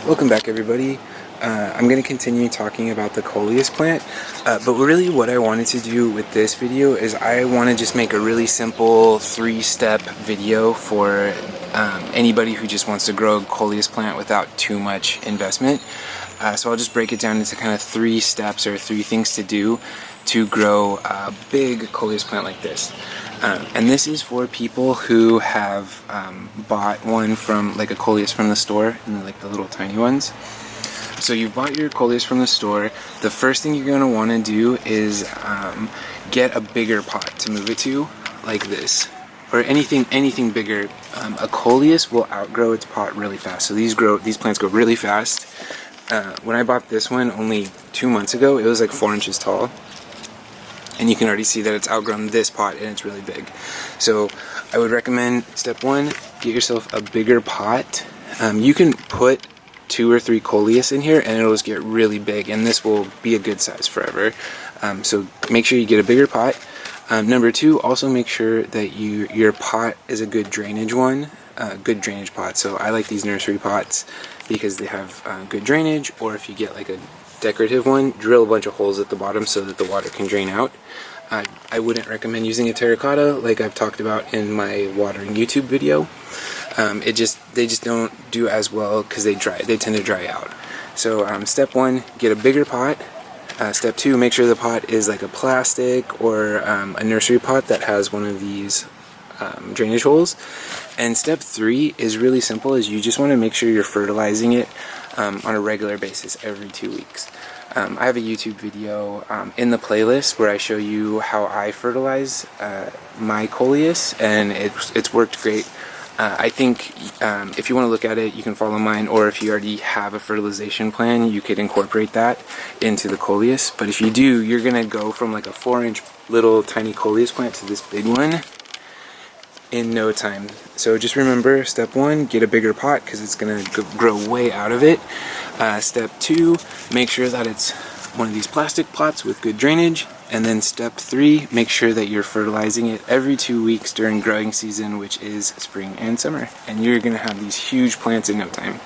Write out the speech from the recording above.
Welcome back, everybody. I'm going to continue talking about the coleus plant, but really what I wanted to do with this video is I want to just make a really simple 3-step video for anybody who just wants to grow a coleus plant without too much investment. So I'll just break it down into kind of 3 steps or 3 things to do to grow a big coleus plant like this. And this is for people who have bought one from, like a coleus from the store, and like the little tiny ones. So you've bought your coleus from the store. The first thing you're going to want to do is get a bigger pot to move it to, like this, or anything bigger. A coleus will outgrow its pot really fast. So these plants grow really fast. When I bought this one only 2 months ago, it was like 4 inches tall. And you can already see that it's outgrown this pot and it's really big. So I would recommend step 1, get yourself a bigger pot. You can put 2 or 3 coleus in here and it'll just get really big, and this will be a good size forever. So make sure you get a bigger pot. Number 2, also make sure that your pot is a good drainage one, good drainage pot. So I like these nursery pots because they have good drainage, or if you get like a decorative one, drill a bunch of holes at the bottom so that the water can drain out. I wouldn't recommend using a terracotta like I've talked about in my watering YouTube video. They just don't do as well because they tend to dry out. So step 1, get a bigger pot. Step 2, make sure the pot is like a plastic or a nursery pot that has one of these drainage holes. And step 3 is really simple, is you just want to make sure you're fertilizing it on a regular basis every 2 weeks. I have a YouTube video in the playlist where I show you how I fertilize my coleus, and it's worked great. I think if you want to look at it, you can follow mine, or if you already have a fertilization plan, you could incorporate that into the coleus. But if you do, you're going to go from like a 4-inch little tiny coleus plant to this big one in no time. So just remember, step 1, get a bigger pot because it's going to grow way out of it. Step 2, make sure that it's one of these plastic pots with good drainage. And then step 3, make sure that you're fertilizing it every 2 weeks during growing season, which is spring and summer. And you're going to have these huge plants in no time.